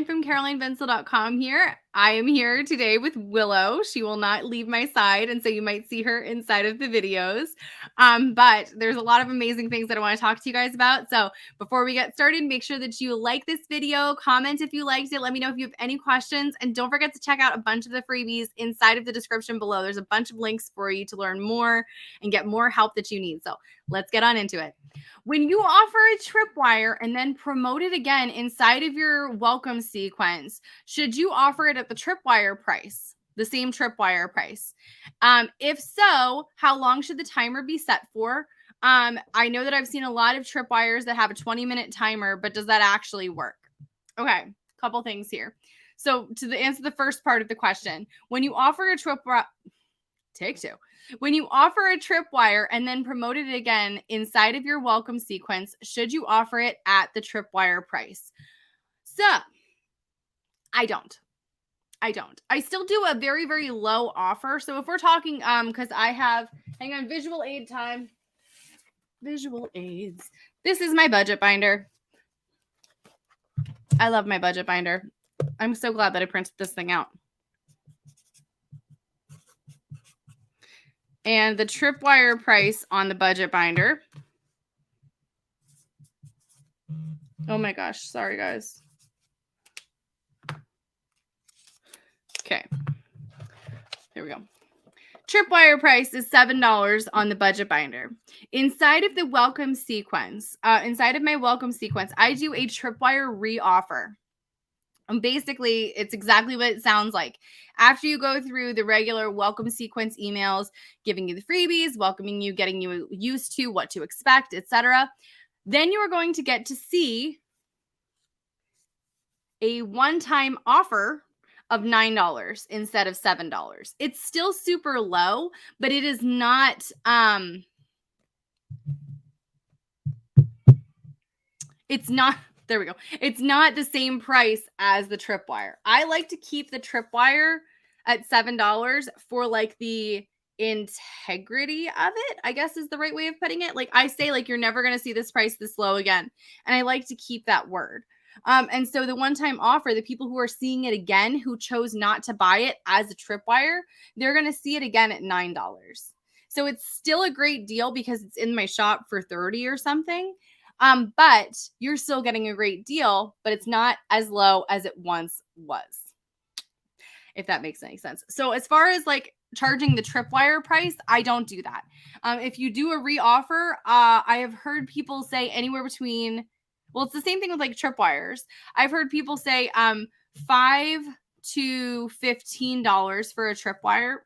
Caroline from CarolineVencil.com here. I am here today with Willow. She will not leave my side, and so you might see her inside of the videos. But there's a lot of amazing things that I want to talk to you guys about. So before we get started, make sure that you like this video, comment if you liked it, let me know if you have any questions, and don't forget to check out a bunch of the freebies inside of the description below. There's a bunch of links for you to learn more and get more help that you need. So let's get on into it. When you offer a tripwire and then promote it again inside of your welcome sequence, should you offer it at the tripwire price, the same tripwire price? If so, how long should the timer be set for? I know that I've seen a lot of tripwires that have a 20-minute timer, but does that actually work? Okay, couple things here. So to answer the first part of the question, when you offer a tripwire, take two. When you offer a tripwire and then promote it again inside of your welcome sequence, should you offer it at the tripwire price? So, I don't. I still do a very, very low offer. So if we're talking, because I have, hang on, visual aid time. Visual aids. This is my budget binder. I love my budget binder. I'm so glad that I printed this thing out. And the tripwire price on the budget binder. Oh my gosh. Sorry, guys. Okay. There we go. Tripwire price is $7 on the budget binder. Inside of the welcome sequence, inside of my welcome sequence, I do a tripwire re-offer. And basically, it's exactly what it sounds like. After you go through the regular welcome sequence emails, giving you the freebies, welcoming you, getting you used to what to expect, etc., then you are going to get to see a one-time offer of $9 instead of $7. It's still super low, but it is not there we go. It's not the same price as the tripwire. I like to keep the tripwire at $7 for like the integrity of it, I guess is the right way of putting it. Like I say, like you're never going to see this price this low again. And I like to keep that word. And so the one-time offer, the people who are seeing it again, who chose not to buy it as a tripwire, they're going to see it again at $9. So it's still a great deal because it's in my shop for $30 or something. But you're still getting a great deal, but it's not as low as it once was, if that makes any sense. So as far as like charging the tripwire price, I don't do that. If you do a re-offer, I have heard people say anywhere between, well, it's the same thing with like tripwires. I've heard people say $5 to $15 for a tripwire.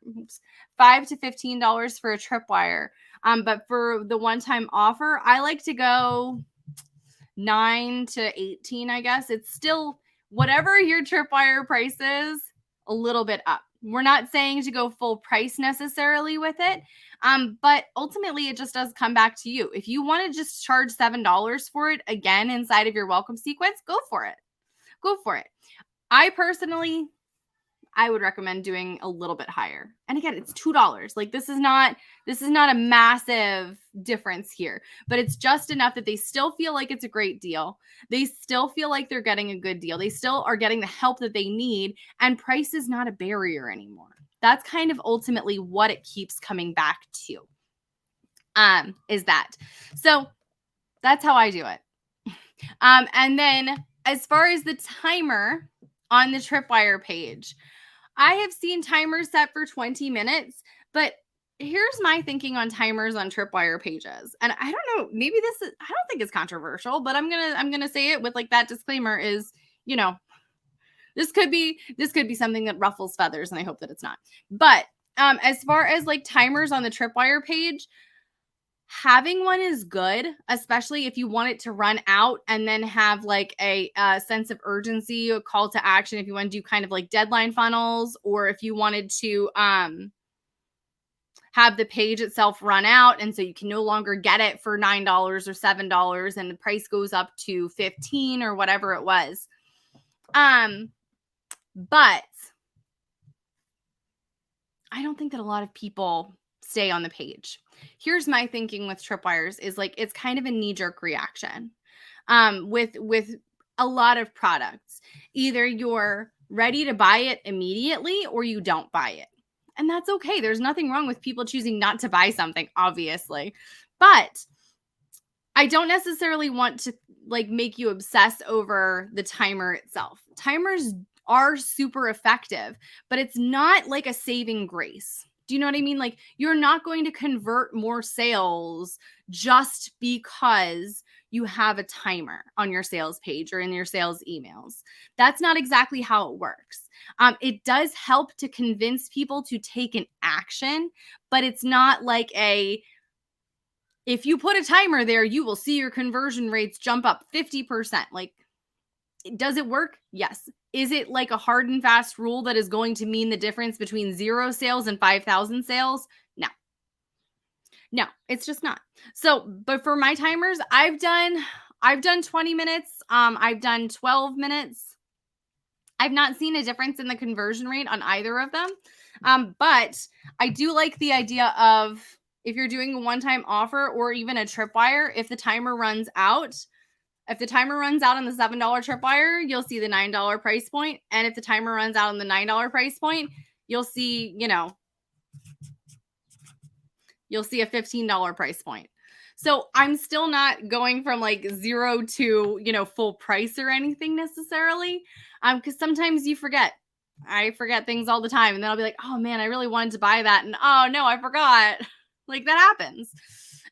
$5 to $15 for a tripwire. But for the one-time offer, I like to go $9 to $18, I guess. It's still whatever your tripwire price is, a little bit up. We're not saying to go full price necessarily with it, but ultimately it just does come back to you. If you want to just charge $7 for it again inside of your welcome sequence, go for it. Go for it. I would recommend doing a little bit higher. And again, it's $2. Like this is not a massive difference here, but it's just enough that they still feel like it's a great deal. They still feel like they're getting a good deal. They still are getting the help that they need, and price is not a barrier anymore. That's kind of ultimately what it keeps coming back to. Is that. So that's how I do it. And then as far as the timer on the tripwire page, I have seen timers set for 20 minutes, but here's my thinking on timers on tripwire pages. And I don't know, maybe I don't think it's controversial, but I'm going to say it with like that disclaimer is, you know, this could be something that ruffles feathers, and I hope that it's not. But as far as like timers on the tripwire page, having one is good, especially if you want it to run out and then have like a sense of urgency, a call to action. If you want to do kind of like deadline funnels, or if you wanted to have the page itself run out, and so you can no longer get it for $9 or $7 and the price goes up to $15 or whatever it was. But I don't think that a lot of people stay on the page. Here's my thinking with tripwires is like, it's kind of a knee-jerk reaction. With a lot of products. Either you're ready to buy it immediately or you don't buy it. And that's okay. There's nothing wrong with people choosing not to buy something, obviously. But I don't necessarily want to like make you obsess over the timer itself. Timers are super effective, but it's not like a saving grace. Do you know what I mean? Like, you're not going to convert more sales just because you have a timer on your sales page or in your sales emails. That's not exactly how it works. It does help to convince people to take an action, but it's not like if you put a timer there, you will see your conversion rates jump up 50%. Like, does it work? Yes. Is it like a hard and fast rule that is going to mean the difference between 0 sales and 5,000 sales? No. No, it's just not. So, but for my timers, I've done 20 minutes. I've done 12 minutes. I've not seen a difference in the conversion rate on either of them. But I do like the idea of, if you're doing a one-time offer or even a tripwire, if the timer runs out, on the $7 tripwire, you'll see the $9 price point. And if the timer runs out on the $9 price point, you'll see, you'll see a $15 price point. So I'm still not going from like 0 to, full price or anything necessarily. Because sometimes you forget. I forget things all the time. And then I'll be like, oh man, I really wanted to buy that. And oh no, I forgot. Like, that happens.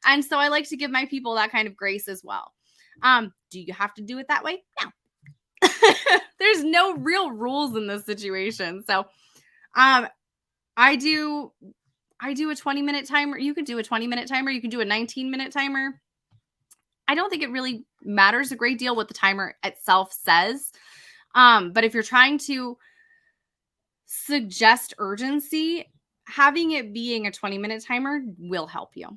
And so I like to give my people that kind of grace as well. Do you have to do it that way? No. There's no real rules in this situation. So I do a 20-minute timer. You could do a 20-minute timer. You can do a 19-minute timer. I don't think it really matters a great deal what the timer itself says. But if you're trying to suggest urgency, having it being a 20-minute timer will help you.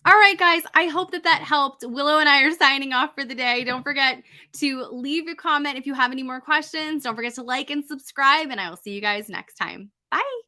All right, guys, I hope that helped. Willow and I are signing off for the day. Don't forget to leave a comment if you have any more questions. Don't forget to like and subscribe, and I will see you guys next time. Bye.